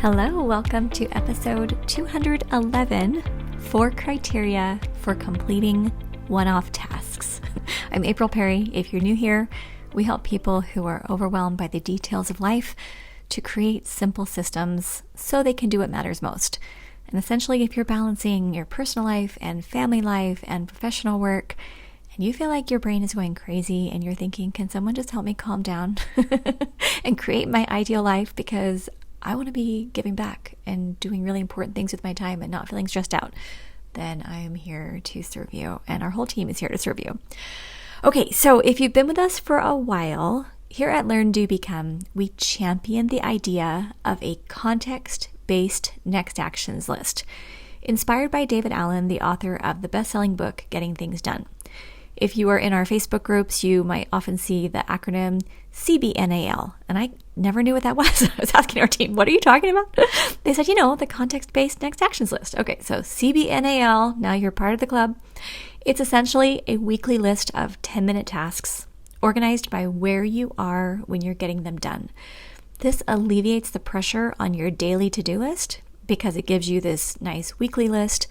Hello, welcome to episode 211, 4 criteria for completing one-off tasks. I'm April Perry. If you're new here, we help people who are overwhelmed by the details of life to create simple systems so they can do what matters most. And essentially, if you're balancing your personal life and family life and professional work, and you feel like your brain is going crazy and you're thinking, can someone just help me calm down and create my ideal life because I want to be giving back and doing really important things with my time and not feeling stressed out, then I am here to serve you, and our whole team is here to serve you. Okay, so if you've been with us for a while, here at Learn, Do, Become, we champion the idea of a context-based next actions list, inspired by David Allen, the author of the best-selling book, Getting Things Done. If you are in our Facebook groups, you might often see the acronym CBNAL, and I never knew what that was. I was asking our team, what are you talking about? They said, the context-based next actions list. Okay, so CBNAL, now you're part of the club. It's essentially a weekly list of 10-minute tasks organized by where you are when you're getting them done. This alleviates the pressure on your daily to-do list because it gives you this nice weekly list.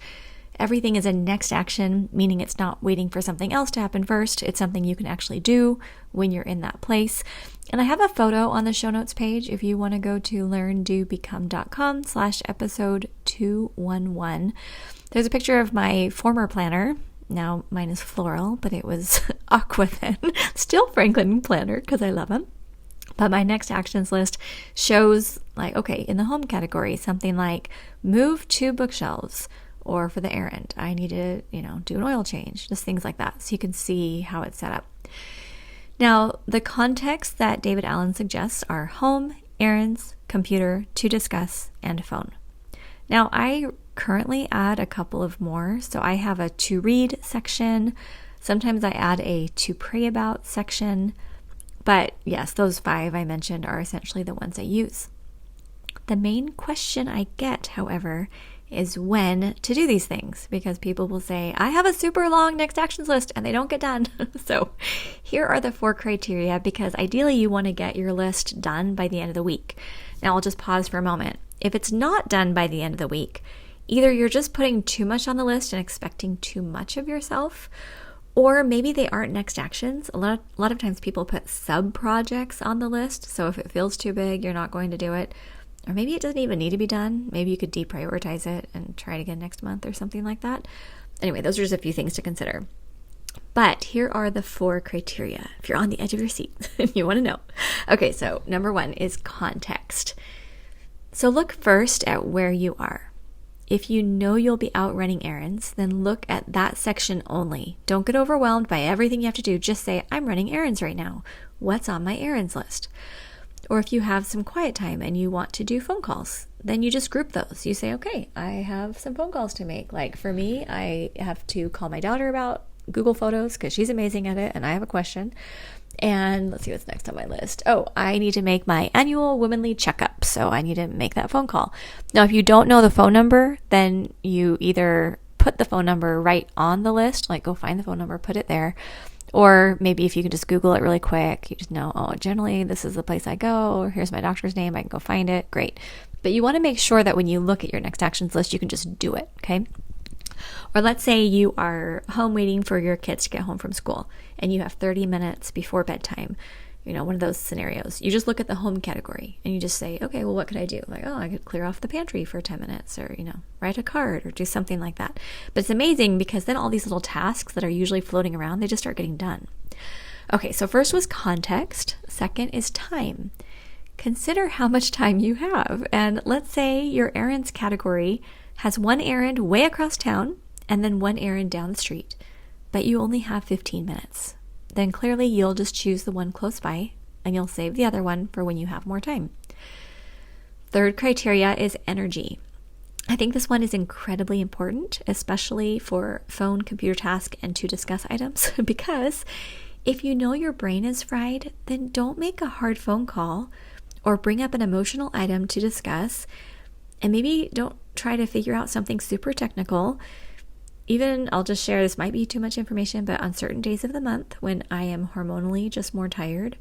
Everything is a next action, meaning it's not waiting for something else to happen first. It's something you can actually do when you're in that place. And I have a photo on the show notes page if you want to go to learndobecome.com/episode 211. There's a picture of my former planner. Now mine is floral, but it was aqua then. Still Franklin planner because I love them. But my next actions list shows in the home category, something like move 2 bookshelves. Or for the errand, I need to, do an oil change, just things like that. So you can see how it's set up. Now, the contexts that David Allen suggests are home, errands, computer, to discuss, and phone. Now, I currently add a couple of more. So I have a to read section. Sometimes I add a to pray about section. But yes, those 5 I mentioned are essentially the ones I use. The main question I get, however, is when to do these things, because people will say, I have a super long next actions list and they don't get done. So here are the 4 criteria, because ideally you want to get your list done by the end of the week. Now I'll just pause for a moment. If it's not done by the end of the week, either you're just putting too much on the list and expecting too much of yourself, or maybe they aren't next actions. A lot of times people put sub-projects on the list. So if it feels too big, you're not going to do it. Or maybe it doesn't even need to be done. Maybe you could deprioritize it and try it again next month or something like that. Anyway, those are just a few things to consider. But here are the 4 criteria. If you're on the edge of your seat and you want to know. Okay, so number 1 is context. So look first at where you are. If you know you'll be out running errands, then look at that section only. Don't get overwhelmed by everything you have to do. Just say, I'm running errands right now. What's on my errands list? Or if you have some quiet time and you want to do phone calls, then you just group those. You say, okay, I have some phone calls to make. Like for me, I have to call my daughter about Google Photos because she's amazing at it and I have a question. And let's see what's next on my list. Oh, I need to make my annual womanly checkup. So I need to make that phone call. Now, if you don't know the phone number, then you either put the phone number right on the list, like go find the phone number, put it there. Or maybe if you can just Google it really quick, you just know, generally this is the place I go, or here's my doctor's name, I can go find it. Great. But you want to make sure that when you look at your next actions list, you can just do it, okay? Or let's say you are home waiting for your kids to get home from school and you have 30 minutes before bedtime. One of those scenarios. You just look at the home category and you just say, okay, well, what could I do? Like, I could clear off the pantry for 10 minutes or, write a card or do something like that. But it's amazing because then all these little tasks that are usually floating around, they just start getting done. Okay, so first was context. Second is time. Consider how much time you have. And let's say your errands category has one errand way across town and then one errand down the street, but you only have 15 minutes. Then clearly you'll just choose the one close by and you'll save the other one for when you have more time. Third criteria is energy. I think this one is incredibly important, especially for phone, computer task, and to discuss items, because if you know your brain is fried, then don't make a hard phone call or bring up an emotional item to discuss, and maybe don't try to figure out something super technical. Even, I'll just share, this might be too much information, but on certain days of the month when I am hormonally just more tired,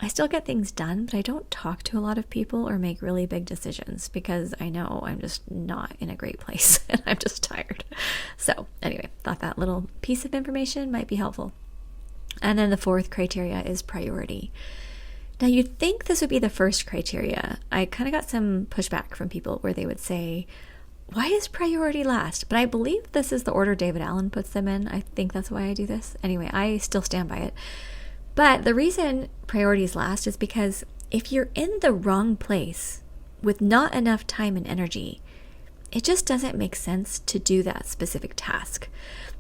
I still get things done, but I don't talk to a lot of people or make really big decisions because I know I'm just not in a great place and I'm just tired. So anyway, thought that little piece of information might be helpful. And then the fourth criteria is priority. Now you'd think this would be the first criteria. I kind of got some pushback from people where they would say, why is priority last? But I believe this is the order David Allen puts them in. I think that's why I do this. Anyway, I still stand by it. But the reason priority is last is because if you're in the wrong place with not enough time and energy, it just doesn't make sense to do that specific task.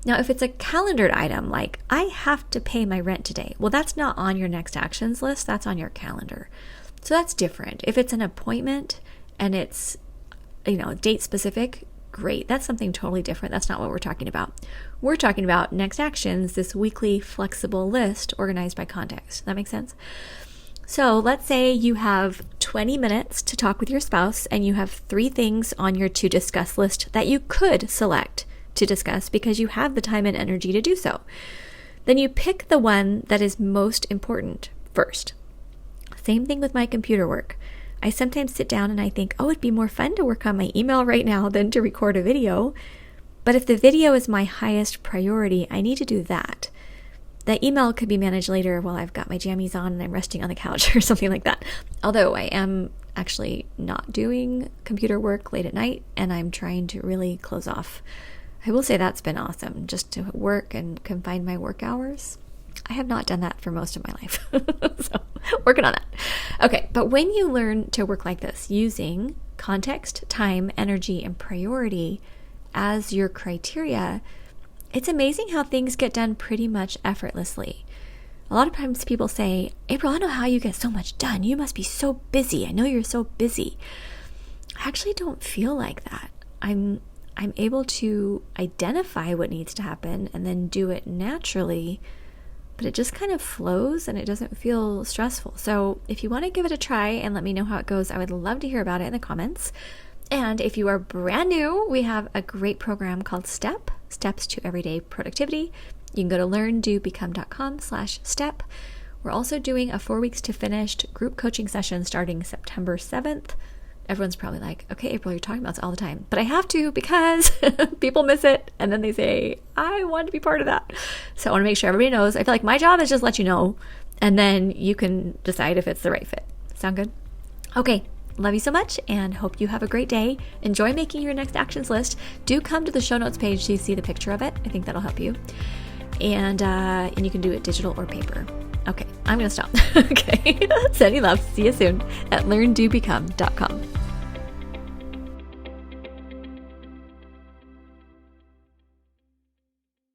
Now, if it's a calendared item, like I have to pay my rent today, well, that's not on your next actions list, that's on your calendar. So that's different. If it's an appointment and it's, date specific, great. That's something totally different. That's not what we're talking about. We're talking about next actions, this weekly flexible list organized by context. That makes sense? So let's say you have 20 minutes to talk with your spouse and you have 3 things on your to discuss list that you could select to discuss because you have the time and energy to do so. Then you pick the one that is most important first. Same thing with my computer work. I sometimes sit down and I think, it'd be more fun to work on my email right now than to record a video. But if the video is my highest priority, I need to do that. The email could be managed later while I've got my jammies on and I'm resting on the couch or something like that. Although I am actually not doing computer work late at night and I'm trying to really close off. I will say that's been awesome, just to work and confine my work hours. I have not done that for most of my life. So working on that. Okay, but when you learn to work like this, using context, time, energy, and priority as your criteria, it's amazing how things get done pretty much effortlessly. A lot of times people say, April, I don't know how you get so much done. You must be so busy. I know you're so busy. I actually don't feel like that. I'm able to identify what needs to happen and then do it naturally, but it just kind of flows and it doesn't feel stressful. So if you want to give it a try and let me know how it goes, I would love to hear about it in the comments. And if you are brand new, we have a great program called Steps to Everyday Productivity. You can go to learndobecome.com/step. We're also doing a 4 weeks to finished group coaching session starting September 7th. Everyone's probably like, okay, April, you're talking about this all the time. But I have to because people miss it. And then they say, I want to be part of that. So I want to make sure everybody knows. I feel like my job is just let you know. And then you can decide if it's the right fit. Sound good? Okay. Love you so much and hope you have a great day. Enjoy making your next actions list. Do come to the show notes page so you see the picture of it. I think that'll help you. And you can do it digital or paper. Okay, I'm going to stop. Okay. Sending love. See you soon at learndobecome.com.